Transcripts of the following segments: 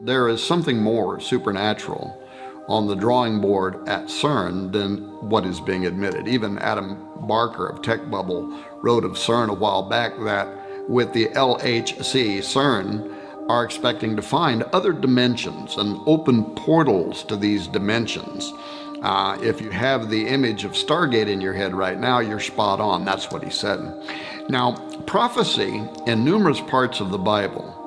There is something more supernatural on the drawing board at CERN than what is being admitted. Even Adam Barker of Tech Bubble wrote of CERN a while back that with the LHC, CERN are expecting to find other dimensions and open portals to these dimensions. If you have the image of Stargate in your head right now, you're spot on. That's what he said. Now, prophecy in numerous parts of the Bible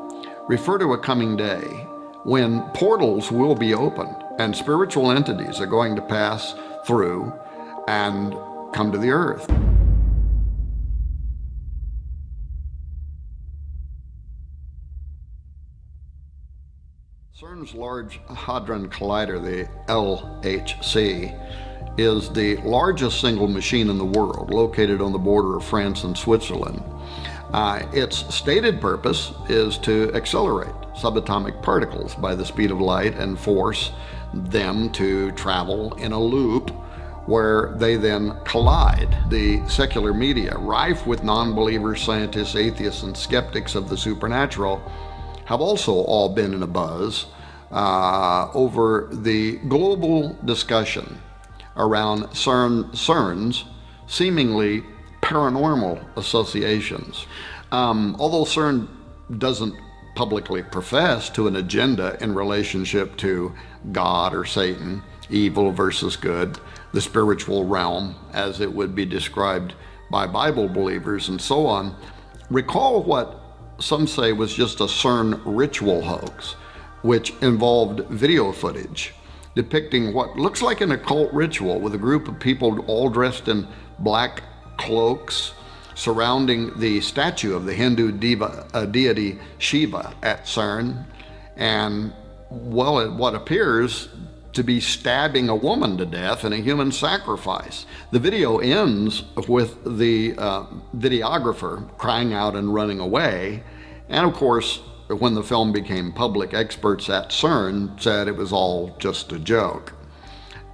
refer to a coming day when portals will be opened and spiritual entities are going to pass through and come to the earth. CERN's Large Hadron Collider, the LHC, is the largest single machine in the world, located on the border of France and Switzerland. Its stated purpose is to accelerate subatomic particles by the speed of light and force them to travel in a loop where they then collide. The secular media, rife with non-believers, scientists, atheists, and skeptics of the supernatural, have also all been in a buzz over the global discussion around CERN's seemingly paranormal associations. Although CERN doesn't publicly profess to an agenda in relationship to God or Satan, evil versus good, the spiritual realm as it would be described by Bible believers and so on, recall what some say was just a CERN ritual hoax, which involved video footage depicting what looks like an occult ritual with a group of people all dressed in black cloaks surrounding the statue of the Hindu deity Shiva at CERN, and well, what appears to be stabbing a woman to death in a human sacrifice. The video ends with the videographer crying out and running away, and of course, when the film became public, experts at CERN said it was all just a joke.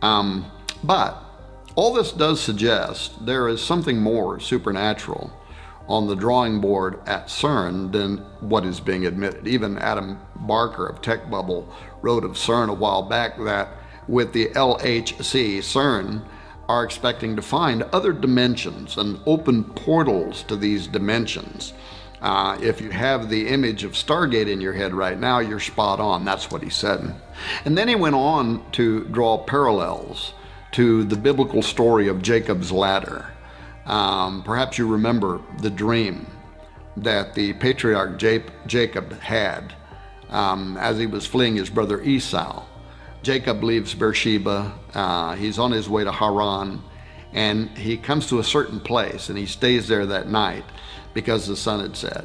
But all this does suggest there is something more supernatural on the drawing board at CERN than what is being admitted. Even Adam Barker of Tech Bubble wrote of CERN a while back that with the LHC, CERN are expecting to find other dimensions and open portals to these dimensions. If you have the image of Stargate in your head right now, you're spot on. That's what he said. And then he went on to draw parallels to the biblical story of Jacob's ladder. Perhaps you remember the dream that the patriarch Jacob had as he was fleeing his brother Esau. Jacob leaves Beersheba, he's on his way to Haran, and he comes to a certain place and he stays there that night because the sun had set.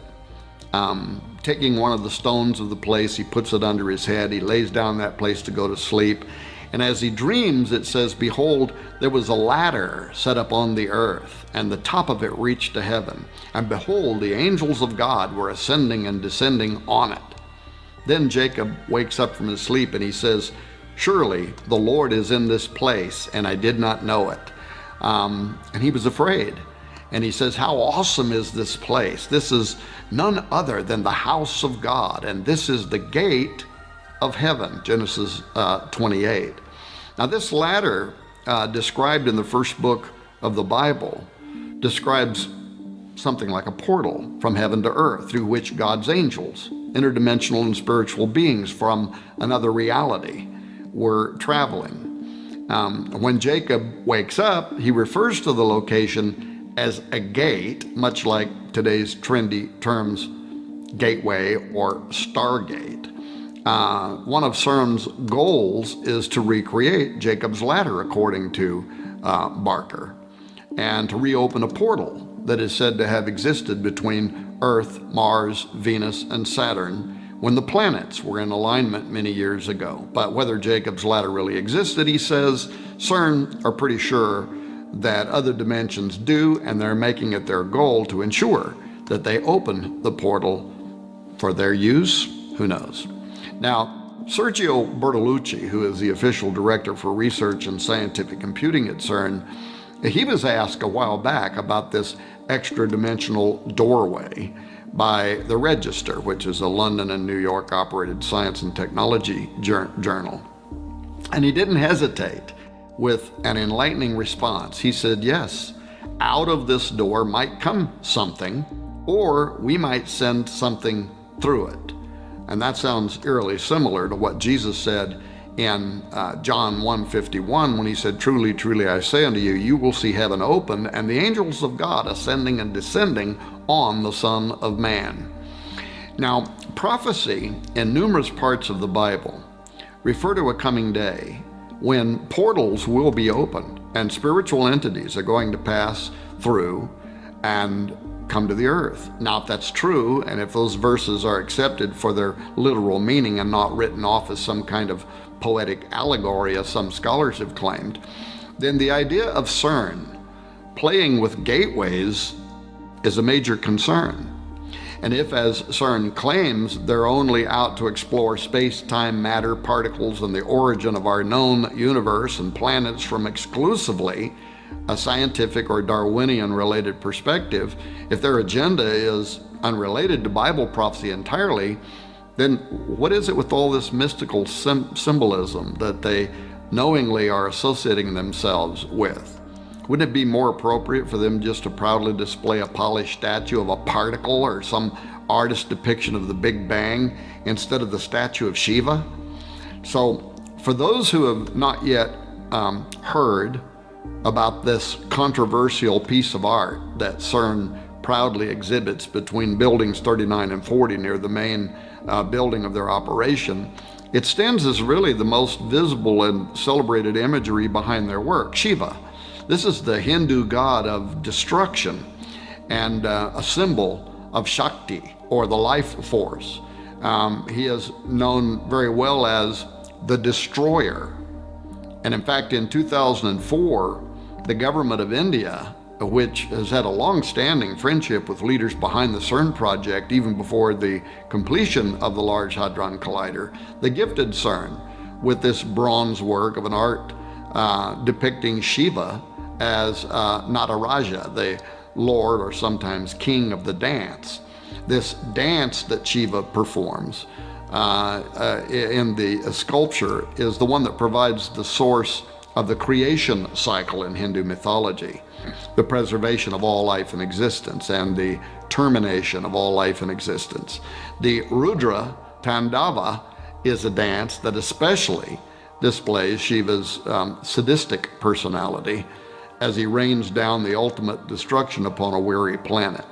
Taking one of the stones of the place, he puts it under his head, he lays down that place to go to sleep. And as he dreams, it says, behold, there was a ladder set up on the earth, and the top of it reached to heaven. And behold, the angels of God were ascending and descending on it. Then Jacob wakes up from his sleep and he says, surely the Lord is in this place, and I did not know it. And he was afraid. And he says, how awesome is this place? This is none other than the house of God, and this is the gate of heaven, Genesis 28. Now this ladder described in the first book of the Bible describes something like a portal from heaven to earth through which God's angels, interdimensional and spiritual beings from another reality, were traveling. When Jacob wakes up, he refers to the location as a gate, much like today's trendy terms gateway or Stargate. One of CERN's goals is to recreate Jacob's ladder, according to Barker, and to reopen a portal that is said to have existed between Earth, Mars, Venus, and Saturn when the planets were in alignment many years ago. But whether Jacob's ladder really existed, he says, CERN are pretty sure that other dimensions do, and they're making it their goal to ensure that they open the portal for their use. Who knows? Now, Sergio Bertolucci, who is the official director for research and scientific computing at CERN, he was asked a while back about this extra-dimensional doorway by the Register, which is a London and New York operated science and technology journal. And he didn't hesitate with an enlightening response. He said, yes, out of this door might come something, or we might send something through it. And that sounds eerily similar to what Jesus said in John 1:51, when he said, truly, truly, I say unto you, you will see heaven opened and the angels of God ascending and descending on the Son of Man. Now, prophecy in numerous parts of the Bible refer to a coming day when portals will be opened and spiritual entities are going to pass through and come to the earth. Now, if that's true, and if those verses are accepted for their literal meaning and not written off as some kind of poetic allegory, as some scholars have claimed, then the idea of CERN playing with gateways is a major concern. And if, as CERN claims, they're only out to explore space-time, matter, particles, and the origin of our known universe and planets from exclusively a scientific or Darwinian-related perspective, if their agenda is unrelated to Bible prophecy entirely, then what is it with all this mystical symbolism that they knowingly are associating themselves with? Wouldn't it be more appropriate for them just to proudly display a polished statue of a particle or some artist depiction of the Big Bang instead of the statue of Shiva? So for those who have not yet heard about this controversial piece of art that CERN proudly exhibits between buildings 39 and 40 near the main building of their operation, it stands as really the most visible and celebrated imagery behind their work. Shiva. This is the Hindu god of destruction and a symbol of Shakti, or the life force. He is known very well as the destroyer. And in fact, in 2004, the government of India, which has had a long-standing friendship with leaders behind the CERN project even before the completion of the Large Hadron Collider, they gifted CERN with this bronze work of an art depicting Shiva as Nataraja, the lord or sometimes king of the dance. This dance that Shiva performs in the sculpture is the one that provides the source of the creation cycle in Hindu mythology, the preservation of all life in existence and the termination of all life in existence. The Rudra Tandava is a dance that especially displays Shiva's sadistic personality as he rains down the ultimate destruction upon a weary planet.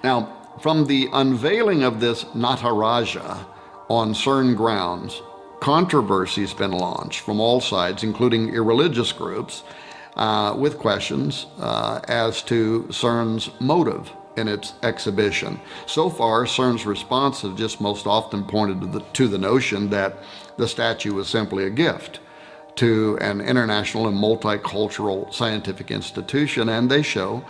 Now, from the unveiling of this Nataraja on CERN grounds, controversy has been launched from all sides, including irreligious groups, with questions as to CERN's motive in its exhibition. So far, CERN's response has just most often pointed to the notion that the statue was simply a gift to an international and multicultural scientific institution, and they show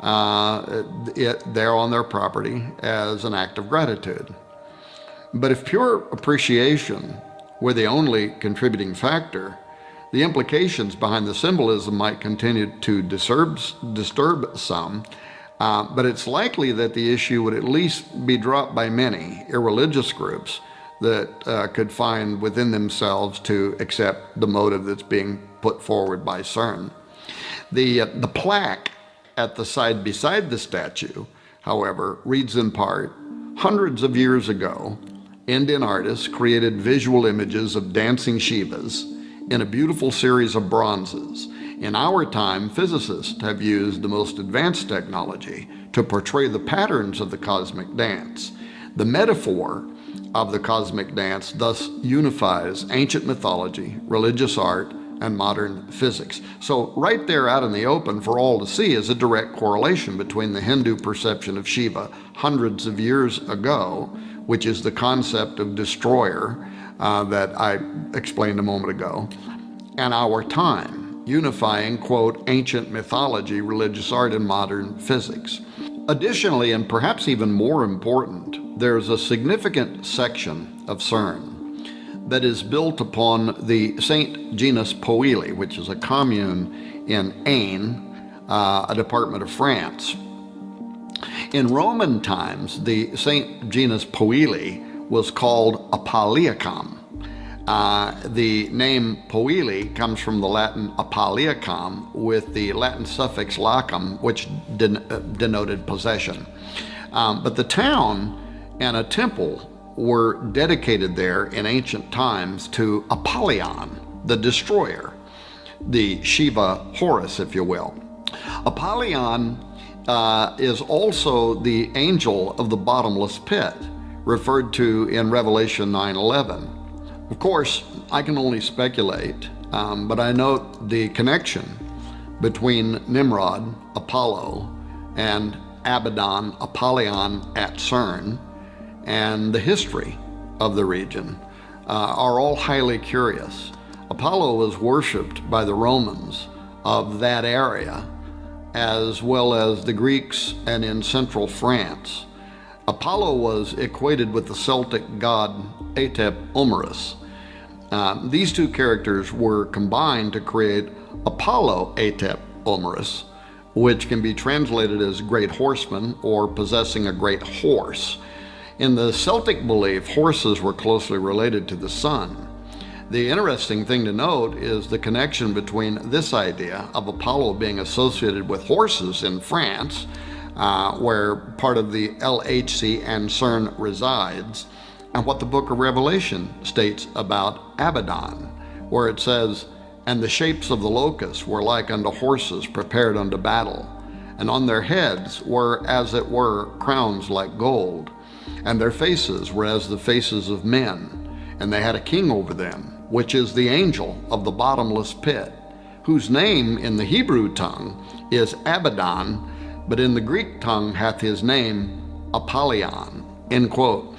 it there on their property as an act of gratitude. But if pure appreciation were the only contributing factor, the implications behind the symbolism might continue to disturb some, but it's likely that the issue would at least be dropped by many irreligious groups that could find within themselves to accept the motive that's being put forward by CERN. The plaque at the side beside the statue, however, reads in part, hundreds of years ago, Indian artists created visual images of dancing Shivas in a beautiful series of bronzes. In our time, physicists have used the most advanced technology to portray the patterns of the cosmic dance. The metaphor of the cosmic dance thus unifies ancient mythology, religious art, and modern physics. So right there out in the open for all to see is a direct correlation between the Hindu perception of Shiva hundreds of years ago, which is the concept of destroyer that I explained a moment ago, and our time, unifying, quote, ancient mythology, religious art, and modern physics. Additionally, and perhaps even more important, there's a significant section of CERN that is built upon the Saint Genus Poili, which is a commune in Ain, a department of France. In Roman times, the Saint genus Poeli was called Apaliacum. The name Poeli comes from the Latin Apaliacum with the Latin suffix lacum, which denoted possession. But the town and a temple were dedicated there in ancient times to Apollyon, the destroyer, the Shiva Horus, if you will. Apollyon is also the angel of the bottomless pit, referred to in Revelation 9:11. Of course, I can only speculate, but I note the connection between Nimrod, Apollo, and Abaddon, Apollyon at CERN, and the history of the region are all highly curious. Apollo was worshipped by the Romans of that area, as well as the Greeks and in central France. Apollo was equated with the Celtic god Atep Omerus. These two characters were combined to create Apollo Atep Omerus, which can be translated as great horseman or possessing a great horse. In the Celtic belief, horses were closely related to the sun. The interesting thing to note is the connection between this idea of Apollo being associated with horses in France, where part of the LHC and CERN resides, and what the book of Revelation states about Abaddon, where it says, "And the shapes of the locusts were like unto horses prepared unto battle, and on their heads were as it were crowns like gold, and their faces were as the faces of men, and they had a king over them, which is the angel of the bottomless pit, whose name in the Hebrew tongue is Abaddon, but in the Greek tongue hath his name Apollyon." End quote.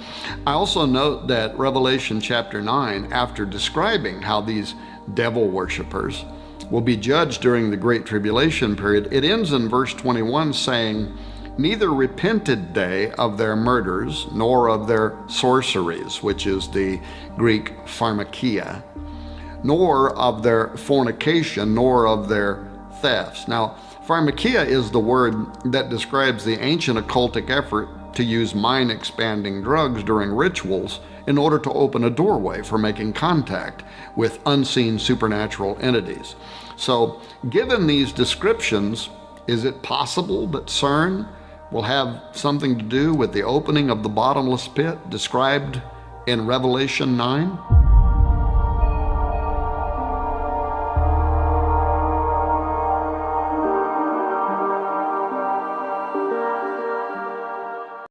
I also note that Revelation chapter 9, after describing how these devil worshippers will be judged during the Great Tribulation period, it ends in verse 21 saying, "Neither repented they of their murders, nor of their sorceries," which is the Greek pharmakia, "nor of their fornication, nor of their thefts." Now, pharmakia is the word that describes the ancient occultic effort to use mind-expanding drugs during rituals in order to open a doorway for making contact with unseen supernatural entities. So, given these descriptions, is it possible that CERN will have something to do with the opening of the bottomless pit described in Revelation 9?